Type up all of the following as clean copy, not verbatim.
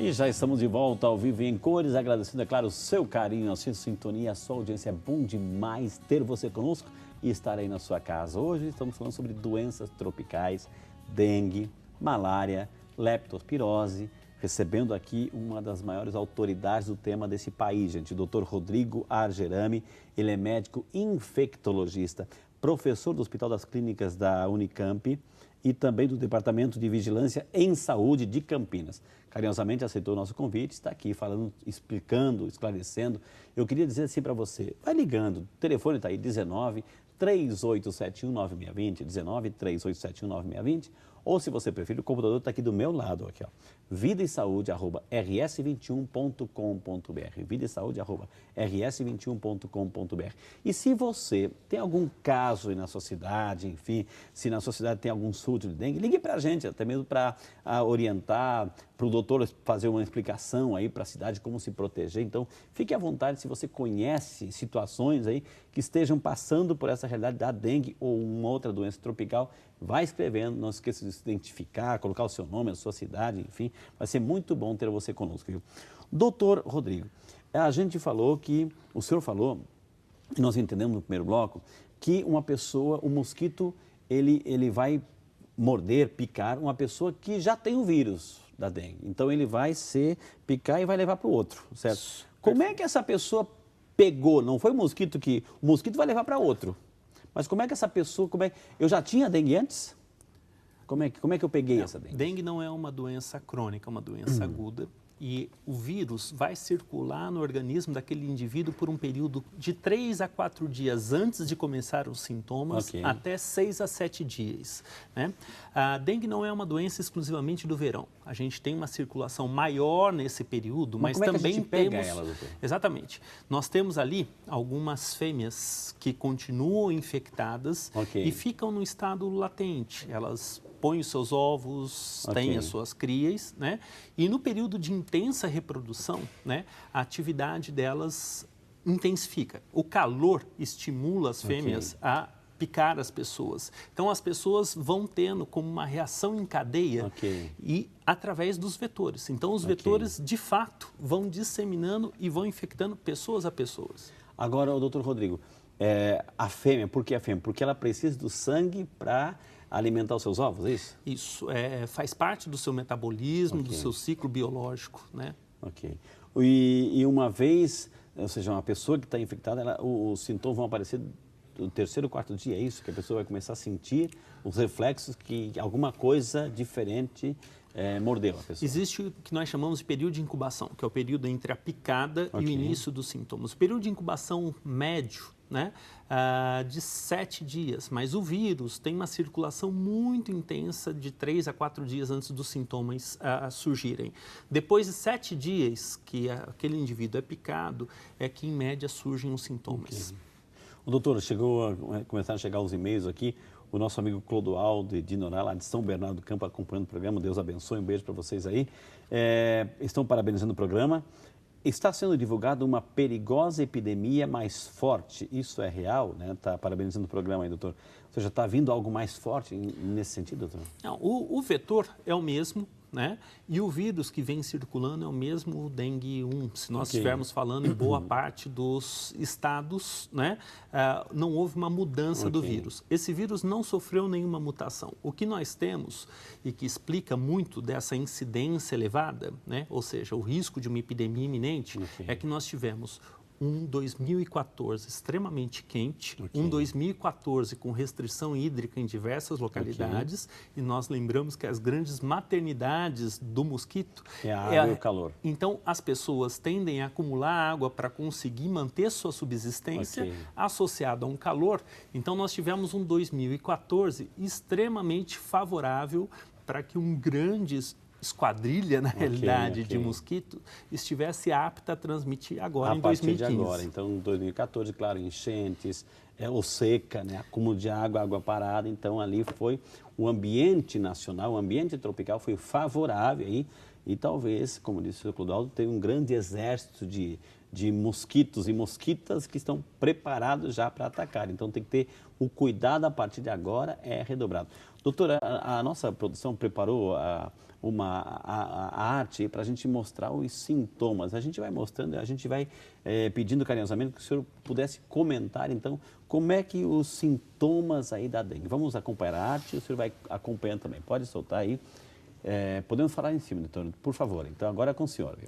E já estamos de volta ao vivo e em cores, agradecendo, é claro, o seu carinho, a sua sintonia, a sua audiência. É bom demais ter você conosco e estar aí na sua casa. Hoje estamos falando sobre doenças tropicais, dengue, malária, leptospirose, recebendo aqui uma das maiores autoridades do tema desse país, gente, o Dr. Rodrigo Argerami. Ele é médico infectologista, professor do Hospital das Clínicas da Unicamp e também do Departamento de Vigilância em Saúde de Campinas. Carinhosamente aceitou o nosso convite, está aqui falando, explicando, esclarecendo. Eu queria dizer assim para você, vai ligando, o telefone está aí, 19 3871 9620, 19 3871 9620, ou se você preferir, o computador está aqui do meu lado, aqui, ó, vidaesaude@rs21.com.br, vidaesaude@rs21.com.br. E se você tem algum caso aí na sua cidade, enfim, se na sua cidade tem algum surto de dengue, ligue para a gente, até mesmo para orientar, para o doutor fazer uma explicação aí para a cidade, como se proteger. Então, fique à vontade se você conhece situações aí que estejam passando por essa realidade da dengue ou uma outra doença tropical, vai escrevendo, não esqueça de se identificar, colocar o seu nome, a sua cidade, enfim, vai ser muito bom ter você conosco, viu? Doutor Rodrigo, a gente falou que, o senhor falou, e nós entendemos no primeiro bloco, que uma pessoa, o mosquito, ele vai morder, picar uma pessoa que já tem o vírus da dengue. Então ele vai picar e vai levar para o outro, certo? Como é que essa pessoa pegou? Não foi o mosquito que... O mosquito vai levar para outro. Mas como é que essa pessoa... Eu já tinha dengue antes? Como é que eu peguei essa dengue? Dengue não é uma doença crônica, é uma doença aguda. E o vírus vai circular no organismo daquele indivíduo por um período de 3 a 4 dias antes de começar os sintomas, até 6 a 7 dias. Né? A dengue não é uma doença exclusivamente do verão. A gente tem uma circulação maior nesse período, mas como também é que a gente pega ela, doutor? Exatamente. Nós temos ali algumas fêmeas que continuam infectadas e ficam no estado latente. Elas põem os seus ovos, têm as suas crias, né? E no período de intensa reprodução, né, a atividade delas intensifica. O calor estimula as fêmeas a picar as pessoas. Então, as pessoas vão tendo como uma reação em cadeia e através dos vetores. Então, os vetores, de fato, vão disseminando e vão infectando pessoas a pessoas. Agora, o doutor Rodrigo, a fêmea, por que a fêmea? Porque ela precisa do sangue para alimentar os seus ovos, é isso? Isso, faz parte do seu metabolismo, do seu ciclo biológico, né? E uma vez, ou seja, uma pessoa que está infectada, os sintomas vão aparecer no terceiro, quarto dia, é isso? Que a pessoa vai começar a sentir os reflexos que alguma coisa diferente mordeu a pessoa. Existe o que nós chamamos de período de incubação, que é o período entre a picada e o início dos sintomas. O período de incubação médio, né, de 7 dias, mas o vírus tem uma circulação muito intensa de 3 a 4 dias antes dos sintomas surgirem. Depois de 7 dias que aquele indivíduo é picado, é que em média surgem os sintomas. O doutor, começaram a chegar os e-mails aqui, o nosso amigo Clodoaldo de Norá, lá de São Bernardo do Campo, acompanhando o programa, Deus abençoe, um beijo para vocês aí. Estão parabenizando o programa. Está sendo divulgada uma perigosa epidemia mais forte, isso é real, né? Está parabenizando o programa aí, doutor. Ou seja, está vindo algo mais forte nesse sentido, doutor? Não, o vetor é o mesmo, né? E o vírus que vem circulando é o mesmo dengue 1. Se nós estivermos falando em boa parte dos estados, né? Não houve uma mudança do vírus. Esse vírus não sofreu nenhuma mutação. O que nós temos e que explica muito dessa incidência elevada, né? Ou seja, o risco de uma epidemia iminente, é que nós tivemos um 2014 extremamente quente, um 2014 com restrição hídrica em diversas localidades, e nós lembramos que as grandes maternidades do mosquito... É a água e o calor. Então, as pessoas tendem a acumular água para conseguir manter sua subsistência associado a um calor. Então, nós tivemos um 2014 extremamente favorável para que um grande esquadrilha, na realidade, de mosquito, estivesse apta a transmitir agora em 2015. A partir de agora. Então, em 2014, claro, enchentes, ou seca, né? Acúmulo de água, água parada. Então, ali foi o ambiente nacional, o ambiente tropical foi favorável aí. E talvez, como disse o Clodoaldo, tem um grande exército de de mosquitos e mosquitas que estão preparados já para atacar. Então tem que ter o cuidado a partir de agora é redobrado. Doutora, a nossa produção preparou a arte para a gente mostrar os sintomas. A gente vai mostrando, a gente vai pedindo carinhosamente que o senhor pudesse comentar, então, como é que os sintomas aí da dengue. Vamos acompanhar a arte e o senhor vai acompanhando também. Pode soltar aí. Podemos falar em cima, doutor, por favor. Então, agora é com o senhor.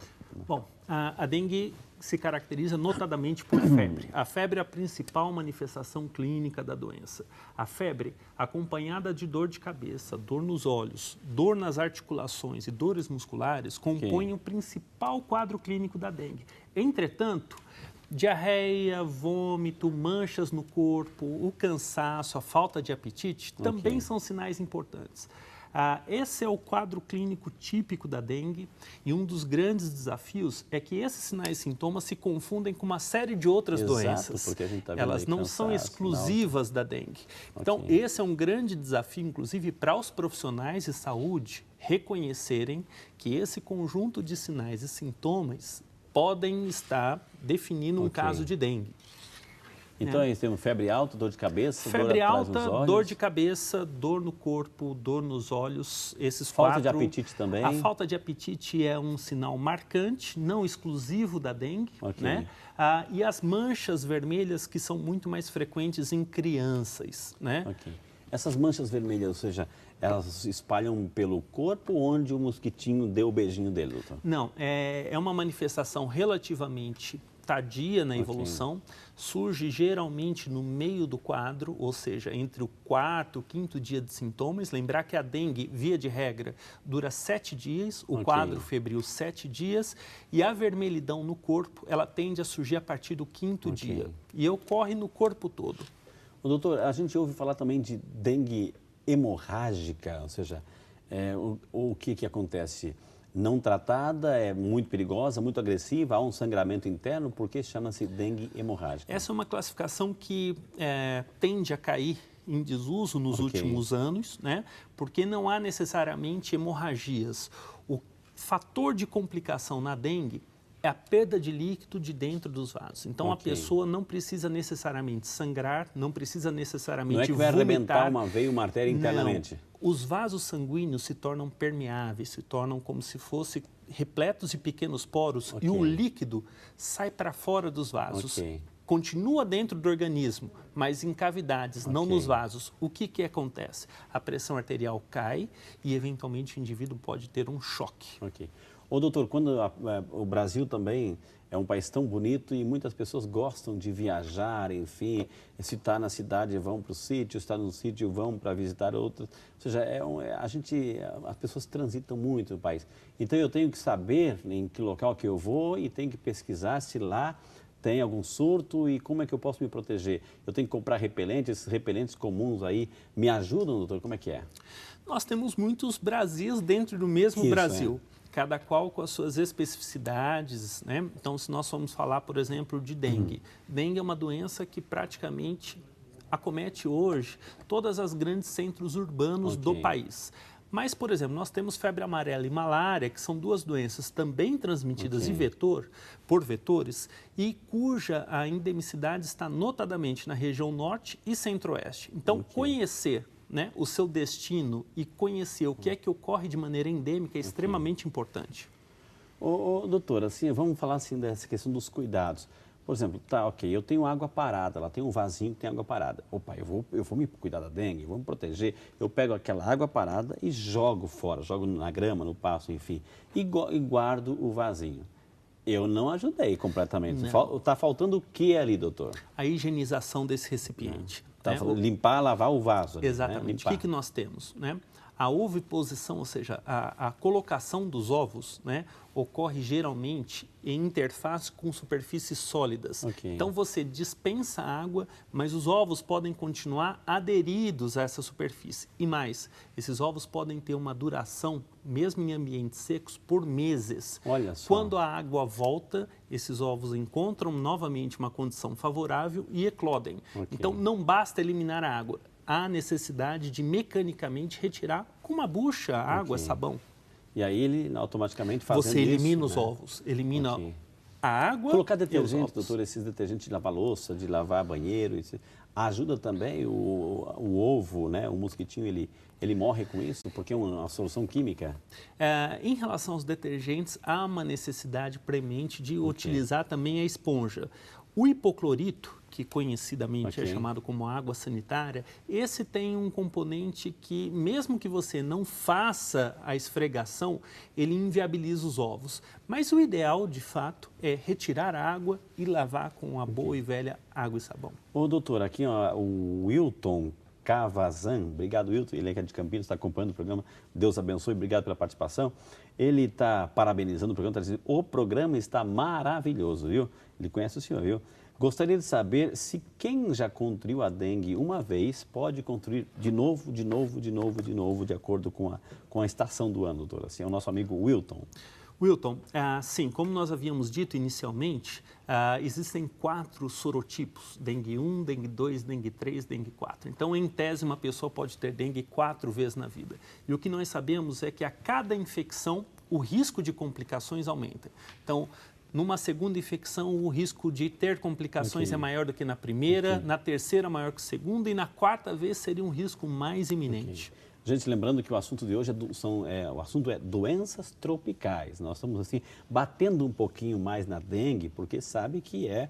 Bom, a dengue se caracteriza notadamente por febre. A febre é a principal manifestação clínica da doença. A febre, acompanhada de dor de cabeça, dor nos olhos, dor nas articulações e dores musculares, compõem o principal quadro clínico da dengue. Entretanto, diarreia, vômito, manchas no corpo, o cansaço, a falta de apetite também são sinais importantes. Esse é o quadro clínico típico da dengue e um dos grandes desafios é que esses sinais e sintomas se confundem com uma série de outras doenças. Porque a gente tá vendo elas não são exclusivas da dengue. Então, esse é um grande desafio, inclusive, para os profissionais de saúde reconhecerem que esse conjunto de sinais e sintomas podem estar definindo um caso de dengue. Então, temos febre alta, dor de cabeça, febre dor atrás alta, nos olhos. dor de cabeça, dor no corpo, dor nos olhos, esses falta quatro. De apetite também. A falta de apetite é um sinal marcante, não exclusivo da dengue, né? E as manchas vermelhas que são muito mais frequentes em crianças, né? Essas manchas vermelhas, ou seja, elas se espalham pelo corpo onde o mosquitinho deu o beijinho dele, doutor? Não, é uma manifestação relativamente tardia na evolução, surge geralmente no meio do quadro, ou seja, entre o quarto e o quinto dia de sintomas. Lembrar que a dengue, via de regra, dura 7 dias, o quadro febril 7 dias, e a vermelhidão no corpo, ela tende a surgir a partir do quinto dia, e ocorre no corpo todo. Doutor, a gente ouve falar também de dengue hemorrágica, ou seja, o que acontece? Não tratada, é muito perigosa, muito agressiva, há um sangramento interno, porque chama-se dengue hemorrágica. Essa é uma classificação que tende a cair em desuso nos últimos anos, né? Porque não há necessariamente hemorragias. O fator de complicação na dengue é a perda de líquido de dentro dos vasos. Então, a pessoa não precisa necessariamente sangrar, não precisa necessariamente vomitar. Não é que vai arrebentar uma veia, uma artéria internamente. Não. Os vasos sanguíneos se tornam permeáveis, se tornam como se fossem repletos de pequenos poros e o líquido sai para fora dos vasos. Continua dentro do organismo, mas em cavidades, não nos vasos. O que acontece? A pressão arterial cai e, eventualmente, o indivíduo pode ter um choque. Ô, doutor, quando o Brasil também é um país tão bonito e muitas pessoas gostam de viajar, enfim, se está na cidade vão para o sítio, se está no sítio vão para visitar outros. Ou seja, as pessoas transitam muito no país. Então eu tenho que saber em que local que eu vou e tenho que pesquisar se lá tem algum surto e como é que eu posso me proteger. Eu tenho que comprar repelentes, esses repelentes comuns aí me ajudam, doutor? Como é que é? Nós temos muitos Brasis dentro do mesmo Brasil. Cada qual com as suas especificidades, né? Então, se nós formos falar, por exemplo, de dengue. Dengue é uma doença que praticamente acomete hoje todas as grandes centros urbanos do país. Mas, por exemplo, nós temos febre amarela e malária, que são duas doenças também transmitidas por vetores e cuja a endemicidade está notadamente na região norte e centro-oeste. Então, conhecer o seu destino e conhecer o que é que ocorre de maneira endêmica é extremamente importante. Doutor, assim, vamos falar assim dessa questão dos cuidados. Por exemplo, eu tenho água parada, lá tem um vasinho que tem água parada. Opa, eu vou me cuidar da dengue, vou me proteger. Eu pego aquela água parada e jogo fora, jogo na grama, no pasto, enfim, e guardo o vasinho. Eu não ajudei completamente. Está faltando o que ali, doutor? A higienização desse recipiente. Limpar, lavar o vaso. Exatamente. O que nós temos? A oviposição, ou seja, a colocação dos ovos, ocorre geralmente em interface com superfícies sólidas. Então, você dispensa água, mas os ovos podem continuar aderidos a essa superfície. E mais, esses ovos podem ter uma duração, mesmo em ambientes secos, por meses. Olha só. Quando a água volta, esses ovos encontram novamente uma condição favorável e eclodem. Então, não basta eliminar a água. Há necessidade de mecanicamente retirar com uma bucha, água, sabão. E aí ele automaticamente fazendo você elimina os ovos, elimina A água. Colocar detergente, doutor, esses detergentes de lavar louça, de lavar banheiro, ajuda também o ovo, né? O mosquitinho, ele morre com isso, porque é uma solução química? Em relação aos detergentes, há uma necessidade premente de utilizar também a esponja. O hipoclorito, que conhecidamente é chamado como água sanitária, esse tem um componente que, mesmo que você não faça a esfregação, ele inviabiliza os ovos. Mas o ideal, de fato, é retirar a água e lavar com a boa e velha água e sabão. Ô, doutor, aqui ó, o Wilton Cavazan, obrigado, Wilton, ele é de Campinas, está acompanhando o programa, Deus abençoe, obrigado pela participação. Ele está parabenizando o programa, está dizendo, o programa está maravilhoso, viu? Ele conhece o senhor, viu? Gostaria de saber se quem já contraiu a dengue uma vez pode contrair de novo, de acordo com a estação do ano, doutor. Assim, é o nosso amigo Wilton. Wilton, sim, como nós havíamos dito inicialmente, existem 4 sorotipos, dengue 1, dengue 2, dengue 3, dengue 4. Então, em tese, uma pessoa pode ter dengue 4 vezes na vida. E o que nós sabemos é que a cada infecção, o risco de complicações aumenta. Então, numa segunda infecção, o risco de ter complicações é maior do que na primeira, na terceira maior que a segunda e na quarta vez seria um risco mais iminente. Gente, lembrando que o assunto de hoje o assunto é doenças tropicais. Nós estamos assim batendo um pouquinho mais na dengue, porque sabe que é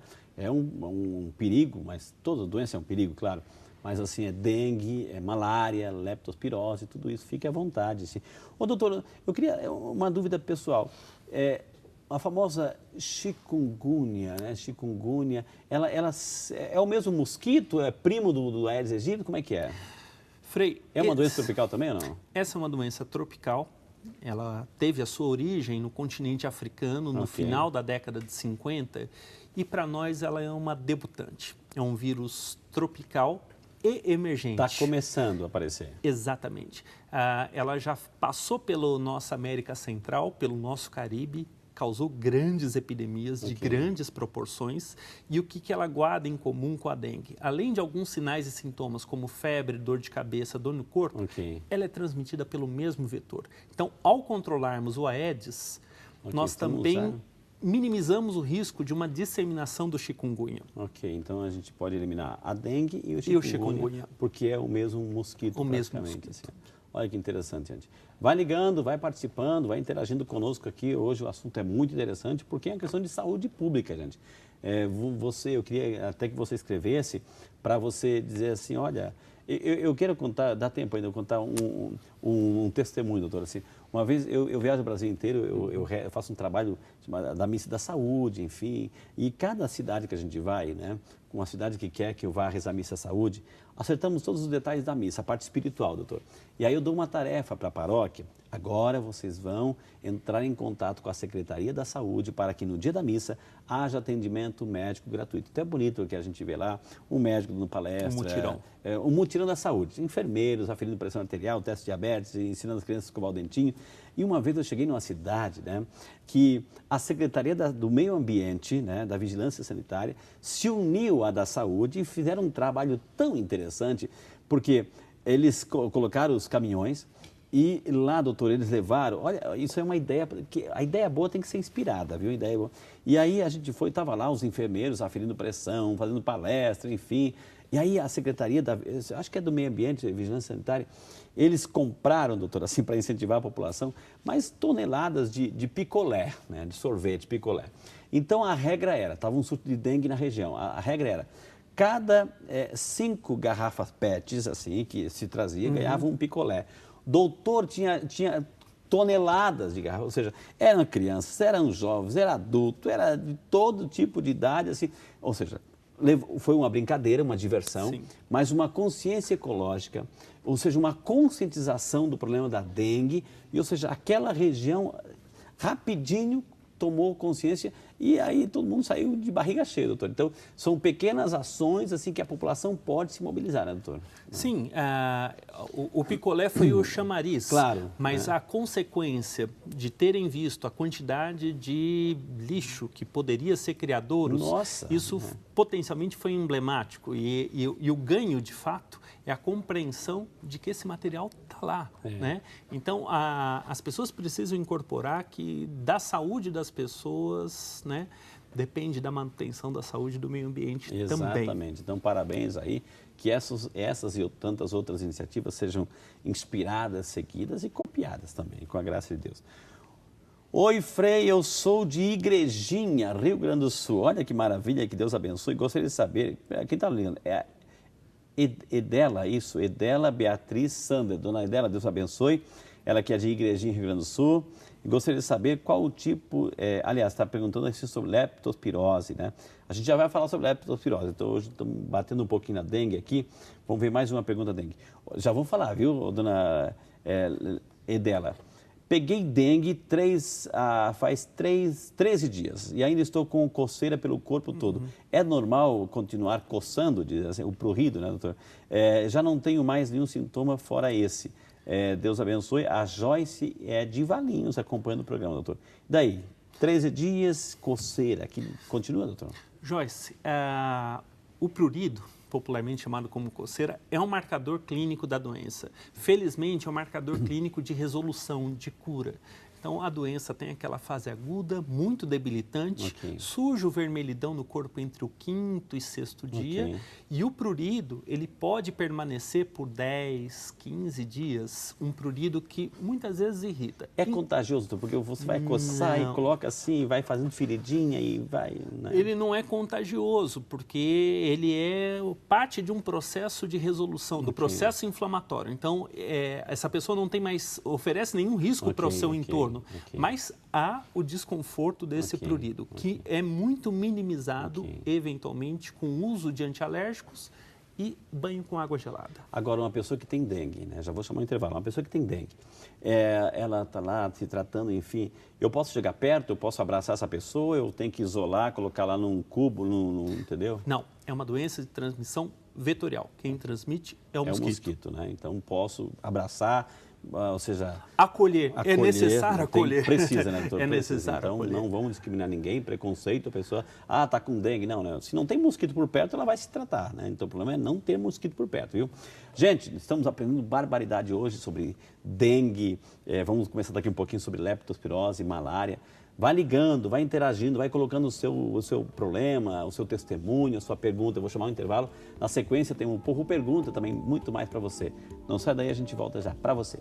um perigo, mas toda doença é um perigo, claro. Mas assim, é dengue, é malária, leptospirose, tudo isso, fique à vontade. Assim. Ô, doutor, eu queria uma dúvida pessoal. A famosa chikungunya, né? Chikungunya, ela é o mesmo mosquito? É primo do Aedes aegypti? Como é que é? Frei, é uma doença tropical também ou não? Essa é uma doença tropical. Ela teve a sua origem no continente africano no final da década de 50 e para nós ela é uma debutante. É um vírus tropical e emergente. Está começando a aparecer. Exatamente. Ela já passou pela nossa América Central, pelo nosso Caribe, causou grandes epidemias de grandes proporções. E o que ela guarda em comum com a dengue? Além de alguns sinais e sintomas como febre, dor de cabeça, dor no corpo, ela é transmitida pelo mesmo vetor. Então, ao controlarmos o Aedes, nós também minimizamos o risco de uma disseminação do chikungunya. Ok, então a gente pode eliminar a dengue e o chikungunya, porque é o mesmo mosquito praticamente. Assim. Olha que interessante, gente. Vai ligando, vai participando, vai interagindo conosco aqui. Hoje o assunto é muito interessante porque é uma questão de saúde pública, gente. Eu queria até que você escrevesse para você dizer assim, olha, eu quero contar, dá tempo ainda de eu contar um testemunho, doutor. Assim, uma vez eu viajo o Brasil inteiro, eu faço um trabalho da Missa da Saúde, enfim, e cada cidade que a gente vai, né, uma cidade que quer que eu vá rezar a Missa da Saúde, acertamos todos os detalhes da missa, a parte espiritual, doutor. E aí eu dou uma tarefa para a paróquia. Agora vocês vão entrar em contato com a Secretaria da Saúde para que no dia da missa haja atendimento médico gratuito. Então é bonito o que a gente vê lá, um médico dando palestra. Um mutirão. Um mutirão da saúde. Enfermeiros aferindo pressão arterial, teste de diabetes, ensinando as crianças a escovar o dentinho. E uma vez eu cheguei numa cidade, né, que a Secretaria do Meio Ambiente, né, da Vigilância Sanitária, se uniu à da Saúde e fizeram um trabalho tão interessante, porque eles colocaram os caminhões e lá, doutor, eles levaram, olha, isso é uma ideia, porque a ideia boa tem que ser inspirada, viu? A ideia boa. E aí a gente foi, estava lá os enfermeiros aferindo pressão, fazendo palestra, enfim. E aí a Secretaria, acho que é do Meio Ambiente, Vigilância Sanitária, eles compraram, doutor, assim, para incentivar a população, mais toneladas de picolé, né, de sorvete, picolé. Então a regra era, estava um surto de dengue na região, a regra era, cada 5 garrafas PETs, assim, que se trazia, ganhava um picolé. Doutor tinha toneladas de garrafas, ou seja, eram crianças, eram jovens, era adulto, era de todo tipo de idade, assim, ou seja, foi uma brincadeira, uma diversão, mas uma consciência ecológica, ou seja, uma conscientização do problema da dengue, e, ou seja, aquela região rapidinho tomou consciência e aí todo mundo saiu de barriga cheia, doutor. Então, são pequenas ações assim que a população pode se mobilizar, né, doutor? Sim, o picolé foi o chamariz, claro, mas a consequência de terem visto a quantidade de lixo que poderia ser criadouros, isso potencialmente foi emblemático e o ganho, de fato, é a compreensão de que esse material está lá, né? Então, as pessoas precisam incorporar que da saúde das pessoas, né, depende da manutenção da saúde do meio ambiente também. Exatamente. Então, parabéns aí, que essas e tantas outras iniciativas sejam inspiradas, seguidas e copiadas também, com a graça de Deus. Oi, Frei, eu sou de Igrejinha, Rio Grande do Sul. Olha que maravilha, que Deus abençoe. Gostaria de saber, quem está ligando? É Edela, isso, Edela Beatriz Sander. Dona Edela, Deus abençoe. Ela que é de Igrejinha, Rio Grande do Sul. E gostaria de saber qual o tipo, aliás, está perguntando aqui sobre leptospirose, né? A gente já vai falar sobre leptospirose, então hoje estamos batendo um pouquinho na dengue aqui. Vamos ver mais uma pergunta dengue. Já vamos falar, viu, dona Edela? Peguei dengue faz 13 dias e ainda estou com coceira pelo corpo todo. É normal continuar coçando, diz assim, o prurido, né, doutor? Já não tenho mais nenhum sintoma fora esse. Deus abençoe. A Joyce é de Valinhos acompanhando o programa, doutor. Daí, 13 dias, coceira. Continua, doutor? Joyce, o prurido, popularmente chamado como coceira, é um marcador clínico da doença. Felizmente, é um marcador clínico de resolução, de cura. Então, a doença tem aquela fase aguda, muito debilitante, surge o vermelhidão no corpo entre o 5º e 6º dia, e o prurido, ele pode permanecer por 10, 15 dias, um prurido que muitas vezes irrita. É contagioso, porque você vai coçar e coloca assim, vai fazendo feridinha e vai... Né? Ele não é contagioso, porque ele é parte de um processo de resolução, do processo inflamatório. Então, essa pessoa não tem mais, oferece nenhum risco para o seu entorno. Mas há o desconforto desse prurido, que é muito minimizado, eventualmente, com o uso de antialérgicos e banho com água gelada. Agora, uma pessoa que tem dengue, né? Já vou chamar um intervalo, uma pessoa que tem dengue, ela está lá se tratando, enfim, eu posso chegar perto, eu posso abraçar essa pessoa, eu tenho que isolar, colocar lá num cubo, entendeu? Não, é uma doença de transmissão vetorial. Quem transmite é o mosquito. É o mosquito, né? Então, posso abraçar... ou seja... Acolher. É necessário acolher. Precisa, né, doutor? É necessário então, acolher. não vamos discriminar ninguém, preconceito, a pessoa, está com dengue. Não, né? Se não tem mosquito por perto, ela vai se tratar, né? Então, o problema é não ter mosquito por perto, viu? Gente, estamos aprendendo barbaridade hoje sobre dengue, vamos começar daqui um pouquinho sobre leptospirose, malária. Vai ligando, vai interagindo, vai colocando o seu problema, o seu testemunho, a sua pergunta. Eu vou chamar um intervalo. Na sequência tem um pouco pergunta também, muito mais para você. Não sai daí, a gente volta já para você.